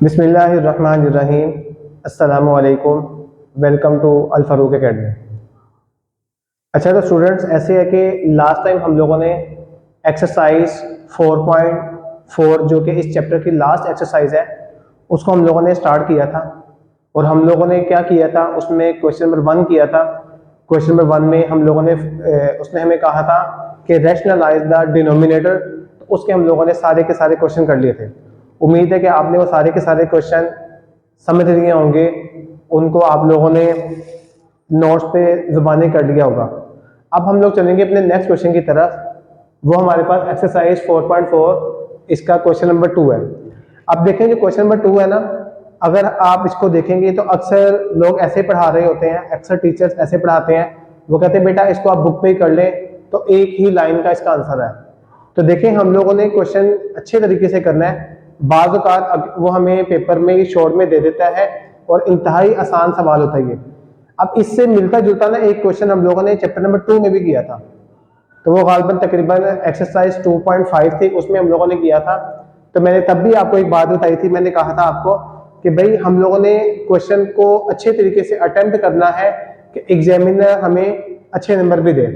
बिस्मिल्लाहिर्रहमानिर्रहीम। अस्सलामु अलैकुम। Welcome to Al Farooq academy. अच्छा तो स्टूडेंट्स, ऐसे है कि लास्ट टाइम हम लोगों ने एक्सरसाइज 4.4 जो कि इस चैप्टर की लास्ट एक्सरसाइज है उसको हम लोगों ने स्टार्ट किया था। और हम लोगों ने क्या किया था, उसमें क्वेश्चन नंबर 1 किया था। क्वेश्चन नंबर 1 में हम लोगों ने उसने हमें कहा था कि रैशनलाइज द डिनोमिनेटर। तो उसके हम लोगों ने सारे के सारे क्वेश्चन कर लिए थे। उम्मीद है कि आपने वो सारे के सारे क्वेश्चन समझ लिए होंगे, उनको आप लोगों ने नोट्स पे जुबानी कर लिया होगा। अब हम लोग चलेंगे अपने नेक्स्ट क्वेश्चन की तरफ। वो हमारे पास एक्सरसाइज 4.4 इसका क्वेश्चन नंबर 2 है। अब देखें जो क्वेश्चन नंबर 2 है ना, अगर आप इसको देखेंगे तो अक्सर लोग ऐसे पढ़ा रहे होते हैं, अक्सर टीचर्स ऐसे पढ़ाते हैं, वो कहते हैं बेटा इसको आप बुक पे ही कर लें तो एक ही लाइन का इसका आंसर है। तो देखें हम लोगों ने क्वेश्चन अच्छे तरीके से करना है। बाज़ औक़ात वो हमें पेपर में शॉर्ट में दे देता है और इंतहाई आसान सवाल होता है ये। अब इससे मिलता जुलता ना एक क्वेश्चन हम लोगों ने चैप्टर नंबर 2 में भी किया था, तो वो गालिबन तकरीबन एक्सरसाइज 2.5 थी, उसमें हम लोगों ने किया था। तो मैंने तब भी आपको एक बात बताई थी, मैंने कहा था आपको कि भाई हम लोगों ने क्वेश्चन को अच्छे तरीके से अटेम्प्ट करना है कि एग्जामिनर हमें अच्छे नंबर भी दे।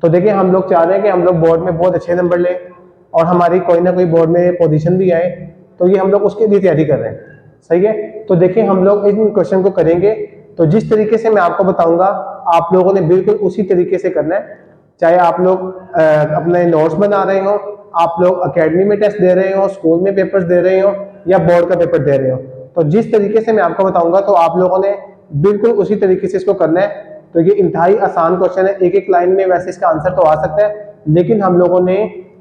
तो देखिए हम लोग चाह रहे हैं कि हम लोग बोर्ड में बहुत अच्छे नंबर लें और हमारी कोई ना कोई बोर्ड में पोजीशन भी आए, तो ये हम लोग उसके लिए तैयारी कर रहे हैं। सही है। तो देखिए हम लोग इन क्वेश्चन को करेंगे, तो जिस तरीके से मैं आपको बताऊंगा आप लोगों ने बिल्कुल उसी तरीके से करना है। चाहे आप लोग अपने नोट्स बना रहे हो, आप लोग एकेडमी में टेस्ट दे रहे हो, स्कूल में पेपर्स दे रहे हो या बोर्ड का पेपर दे रहे हो, तो जिस तरीके से मैं आपको बताऊंगा तो आप लोगों ने बिल्कुल उसी तरीके से इसको करना है। तो ये इंतहाई आसान क्वेश्चन है, एक एक लाइन में वैसे इसका आंसर तो आ सकता है, लेकिन हम लोगों ने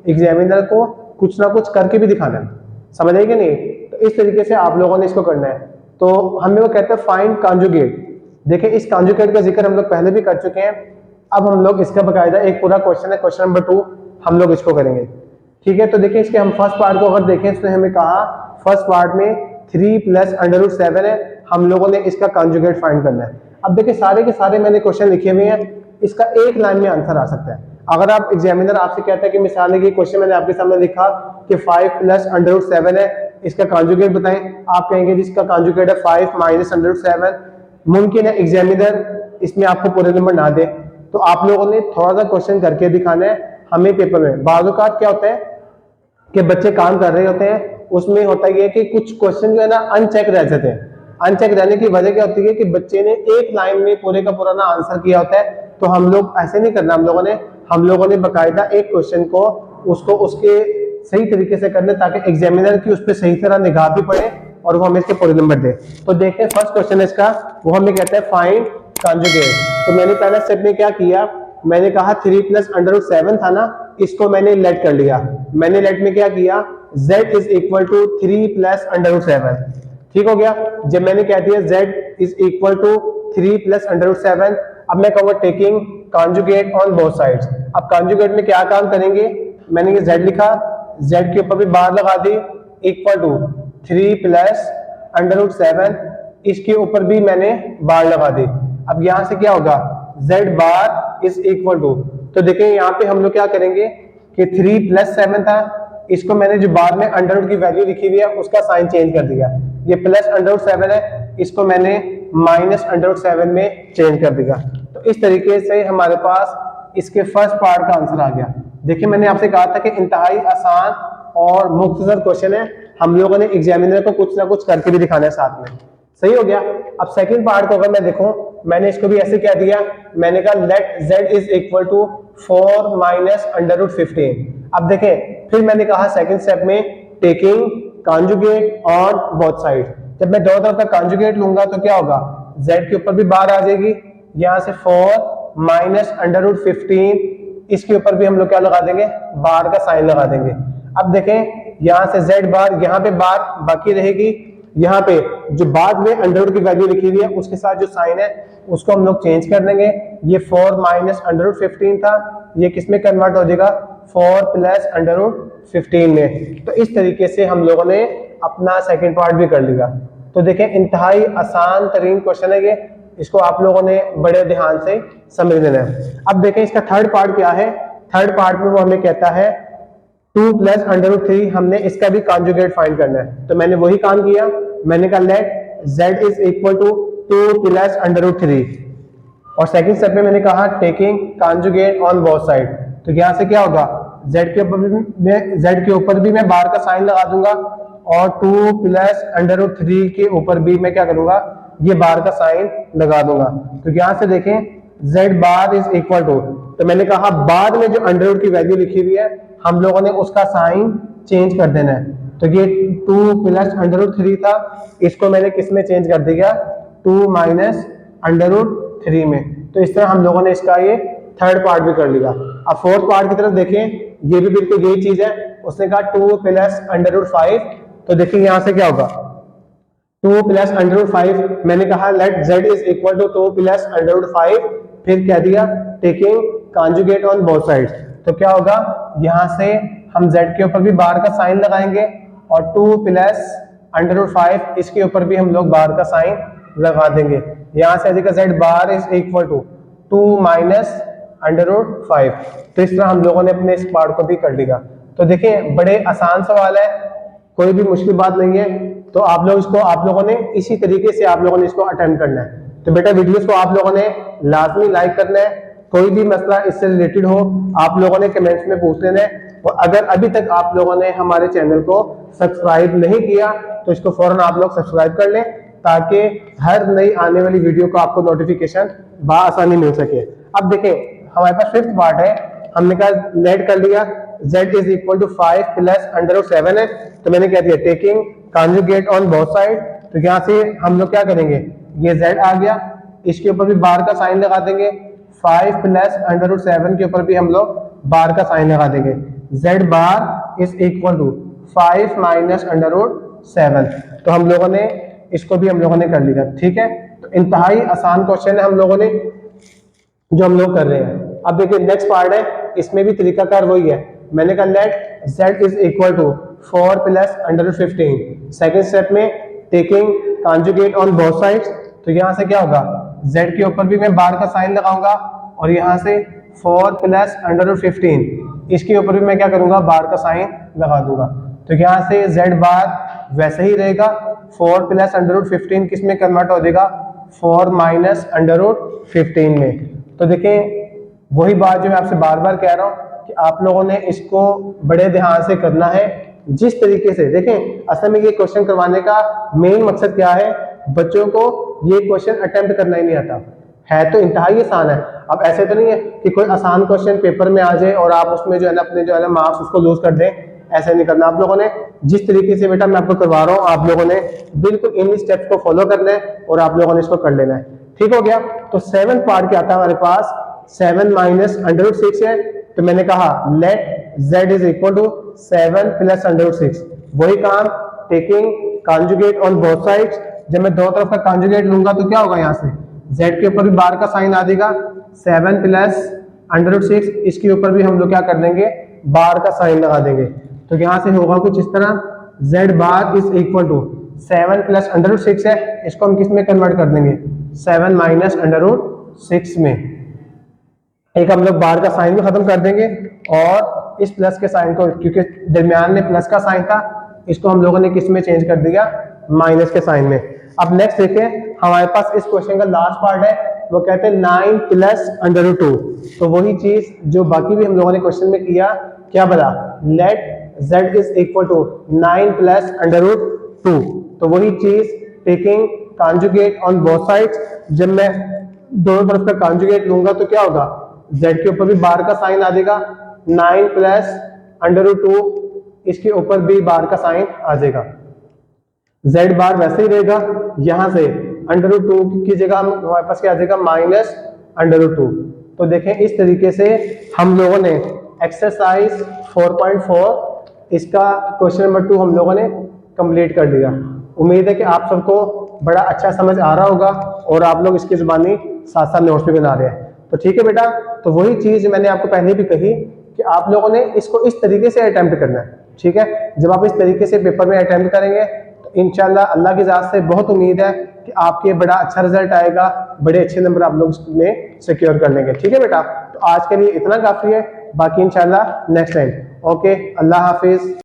एग्जामिनर को कुछ ना कुछ करके भी दिखाना है। समझ आएगी नहीं? तो इस तरीके से आप लोगों ने इसको करना है। तो हमें वो कहते हैं फाइंड कॉन्जुगेट। देखिए इस कॉन्जुगेट का जिक्र हम लोग पहले भी कर चुके हैं। अब हम लोग इसका बकायदा एक पूरा क्वेश्चन है, क्वेश्चन नंबर 2 हम लोग इसको करेंगे। ठीक है। तो देखिए इसके हम फर्स्ट पार्ट को अगर देखें, इसने हमें कहा फर्स्ट पार्ट में 3 + √7 है, हम लोगों ने इसका कॉन्जुगेट फाइंड करना है। अब देखिए सारे के सारे मैंने क्वेश्चन लिखे हुए हैं, इसका एक लाइन में आंसर आ सकता है। अगर आप एग्जामिनर आपसे कहता है कि मिसाल है कि क्वेश्चन मैंने आपके सामने लिखा कि 5 + √7 है, इसका कॉन्जुगेट बताएं, आप कहेंगे जिसका कॉन्जुगेट है 5 - √7। मुमकिन है एग्जामिनर इसमें आपको पूरे नंबर ना दे, तो आप लोगों ने थोड़ा सा क्वेश्चन करके दिखाना है हमें पेपर में। बाज़ औक़ात क्या होता है कि बच्चे काम कर रहे होते हैं, उसमें होता है कि कुछ क्वेश्चन जो है ना अनचेक रह जाते हैं। अनचेक रहने की वजह क्या होती है कि बच्चे ने एक लाइन में पूरे का पूरा ना आंसर किया होता है। तो हम लोग ऐसे नहीं करना, हम लोगों ने बकायदा एक क्वेश्चन को उसको उसके सही तरीके से करना ताकि एग्जामिनर की उस पर सही तरह निगाह भी पड़े और वो हमें इसके पूरे नंबर दे। तो देखते हैं फर्स्ट क्वेश्चन इसका, वो हमें कहता है फाइंड कॉन्जुगेट। तो मैंने पहला स्टेप में क्या किया, मैंने कहा 3 + √7 था ना, इसको मैंने लेट कर लिया। मैंने लेट में क्या किया, z = 3 + √7। ठीक हो गया। जब मैंने कह दिया z = 3 + √7, अब मैं कहूँगा taking conjugate on both sides. अब कॉन्जुगेट में क्या काम करेंगे, मैंने ये z लिखा, z के ऊपर भी बार लगा दी, इक्वल टू 3 + √7, इसके ऊपर भी मैंने बार लगा दी। अब यहां से क्या होगा, z bar is equal to, तो देखिए यहाँ पे हम लोग क्या करेंगे कि 3 + 7 था, इसको मैंने जो बाद में अंडर रूट की वैल्यू लिखी हुई है उसका साइन चेंज कर दिया। ये +√7 है, इसको मैंने -√7 में चेंज कर दिया। तो इस तरीके से हमारे पास इसके फर्स्ट पार्ट का आंसर आ गया। देखिए मैंने आपसे कहा था कि इंतहाई आसान और मुख्तसर क्वेश्चन है, हम लोगों ने एग्जामिनर को कुछ ना कुछ करके भी दिखाना है साथ में। सही हो गया। अब सेकंड पार्ट को अगर मैं देखूं, मैंने इसको भी ऐसे कह दिया, मैंने कहा लेट z = 4 - √15। अब देखें फिर मैंने कहा सेकंड स्टेप में taking conjugate on both side. जब मैं दोनों तरफ का कॉन्जुगेट लूंगा तो क्या होगा, z के ऊपर भी बार आ जाएगी, यहां से 4 - √15, इसके ऊपर भी हम लोग क्या लगा देंगे, बार का साइन लगा देंगे। अब देखें यहां से z बार, यहां पे बार बाकी रहेगी, यहाँ पे जो बाद में अंडर रूट की वैल्यू लिखी हुई है उसके साथ जो साइन है उसको हम लोग चेंज कर देंगे। ये 4 - √15 था, ये किस में कन्वर्ट हो जाएगा, 4 + √15 में। तो इस तरीके से हम लोगों ने अपना सेकंड पार्ट भी कर लिया। तो देखें इंतहाई आसान तरीन क्वेश्चन है ये, इसको आप लोगों ने बड़े ध्यान से समझ लेना है। अब देखें इसका थर्ड पार्ट क्या है, थर्ड पार्ट में वो हमें कहता है 2 + √3, हमने इसका भी कॉन्जुगेट फाइंड करना है। तो मैंने वही काम किया, मैंने कहा let z is equal to 2 plus under root 3, और सेकंड स्टेप में मैंने कहा taking conjugate on both side. तो यहाँ से क्या होगा, z के ऊपर भी मैं बार का साइन लगा दूंगा और 2 प्लस अंडर रूट 3 के ऊपर भी मैं क्या करूंगा, ये बार का साइन लगा दूंगा। तो यहाँ से देखें z bar is equal to, तो मैंने कहा बाद में जो अंडर रूट की वैल्यू लिखी हुई है हम लोगों ने उसका साइन चेंज कर देना है। तो ये 2 प्लस अंडर रूट 3 था, इसको मैंने किस में चेंज कर दिया, 2 माइनस अंडर रूट 3 में। तो इस तरह हम लोगों ने इसका ये थर्ड पार्ट भी कर लिया। अब फोर्थ पार्ट की तरफ देखें, ये भी बिल्कुल यही चीज है। उसने कहा 2 प्लस अंडर रूट 5, तो देखिए यहां से क्या होगा 2 प्लस अंडर रूट 5, मैंने कहा let z is equal to 2 plus under root 5, फिर कह दिया taking conjugate on both sides. तो क्या होगा, यहां से हम z के ऊपर भी बार का साइन लगाएंगे और 2 प्लस अंडर रूट 5 इसके ऊपर भी हम लोग बार का साइन लगा देंगे। यहां से आ जाएगा z bar is equal to 2 minus under root 5। तो इस तरह हम लोगों ने अपने इस पार्ट को भी कर लिया। तो देखिए बड़े आसान सवाल है, कोई भी मुश्किल बात नहीं है। तो आप लोगों ने इसी तरीके से आप लोगों ने इसको अटेम्प्ट करना है। तो बेटा वीडियोस को आप लोगों ने लाजमी लाइक करना है। कोई भी मसला इससे रिलेटेड हो आप लोगों ने कमेंट्स में पूछ लेना है। और अगर अभी तक आप लोगों ने हमारे चैनल को सब्सक्राइब नहीं किया तो इसको फौरन आप लोग सब्सक्राइब कर लें, ताकि हर नई आने वाली वीडियो का आपको नोटिफिकेशन बआसानी मिल सके। अब देखें हमारे पास फिफ्थ पार्ट है, हमने कहा लेट कर लिया z is equal to 5 plus under root 7 है। तो मैंने कह दिया taking conjugate on both side. तो यहाँ से हम लोग क्या करेंगे, ये z आ गया, इसके ऊपर भी बार का साइन लगा देंगे, 5 प्लस अंडर रूट 7 के ऊपर भी हम लोग बार का साइन लगा देंगे। z bar is equal to 5 minus under root 7। तो हम लोगों ने इसको भी हम लोगों ने कर लिया, ठीक है। तो इंतहाई आसान क्वेश्चन है हम लोगों ने जो हम लोग कर रहे हैं। अब देखिए नेक्स्ट पार्ट है, इसमें भी तरीकाकार वही है। मैंने कहा let z is equal to 4 plus under root 15। Second step में taking conjugate on both sides. तो यहाँ से क्या होगा, z के ऊपर भी मैं बार का साइन लगाऊंगा और यहाँ से 4 प्लस अंडर रूट 15 इसके ऊपर भी मैं क्या करूंगा, बार का साइन लगा दूंगा। तो यहाँ से z बार वैसे ही रहेगा, 4 प्लस अंडर रूट 15 किस में कन्वर्ट हो जाएगा, 4 माइनस अंडर रूट 15 में। तो देखें वही बात जो मैं आपसे बार बार कह रहा हूँ कि आप लोगों ने इसको बड़े ध्यान से करना है। जिस तरीके से देखें, असल में ये क्वेश्चन करवाने का मेन मकसद क्या है, बच्चों को ये क्वेश्चन अटेम्प्ट करना ही नहीं आता है। तो इंतहाई आसान है। अब ऐसे तो नहीं है कि कोई आसान क्वेश्चन पेपर में आ जाए और आप उसमें जो है ना अपने जो है ना मार्क्स उसको लूज कर दें, ऐसा नहीं करना। आप लोगों ने जिस तरीके से बेटा मैं आपको करवा रहा हूँ, आप लोगों ने बिल्कुल इन स्टेप्स को फॉलो करना है और आप लोगों ने इसको कर लेना है, ठीक हो गया। तो 7th पार्ट क्या आता है हमारे पास, 7 माइनस अंडर रूट 6 है। तो मैंने कहा let z is equal to 7 plus under root 6। वही काम taking conjugate on both sides. जब मैं दोनों तरफ का कॉन्जुगेट लूंगा तो क्या होगा, यहाँ से z के ऊपर भी बार का साइन आ जाएगा, 7 प्लस अंडर रूट 6 इसके ऊपर भी हम लोग क्या कर देंगे, बार का साइन लगा देंगे। तो यहाँ से होगा कुछ इस तरह, z bar is equal to 7 plus under root 6 है, इसको हम किस में कन्वर्ट कर देंगे, 7 माइनस अंडर रूट 6 में। एक हम लोग बार का साइन भी खत्म कर देंगे और इस प्लस के साइन को, क्योंकि दरमियान में प्लस का साइन था, इसको हम लोगों ने किस में चेंज कर दिया, माइनस के साइन में। अब नेक्स्ट देखें हमारे पास इस क्वेश्चन का लास्ट पार्ट है, वो कहते हैं 9 प्लस अंडर रूट 2। तो वही चीज जो बाकी भी हम लोगों ने क्वेश्चन में किया, क्या बता, let z is equal to 9 plus under root 2। तो वही चीज taking conjugate on both sides. जब मैं दोनों तरफ का कॉन्जुगेट लूंगा तो क्या होगा, z के ऊपर भी बार का साइन आ जाएगा, 9 प्लस अंडर रूट 2 इसके ऊपर भी बार का साइन आ जाएगा। z बार वैसे ही रहेगा, यहां से अंडर रूट 2 की जगह हमारे पास क्या आ जाएगा, माइनस अंडर रूट 2। तो देखें इस तरीके से हम लोगों ने एक्सरसाइज 4.4 इसका क्वेश्चन नंबर 2 हम लोगों ने कंप्लीट कर लिया। उम्मीद है कि आप सबको बड़ा अच्छा समझ आ रहा होगा और आप लोग इसकी जुबानी साथ साथ नोट्स भी बना रहे हैं। तो ठीक है बेटा, तो वही चीज मैंने आपको पहले भी कही कि आप लोगों ने इसको इस तरीके से अटेम्प्ट करना है, ठीक है। जब आप इस तरीके से पेपर में अटेम्प्ट करेंगे तो इंशाल्लाह अल्लाह की इजाज़त से बहुत उम्मीद है कि आपके बड़ा अच्छा रिजल्ट आएगा, बड़े अच्छे नंबर आप लोग इसमें सिक्योर कर लेंगे, ठीक है बेटा। तो आज के लिए इतना काफी है, बाकी इंशाल्लाह नेक्स्ट टाइम। ओके, अल्लाह हाफिज।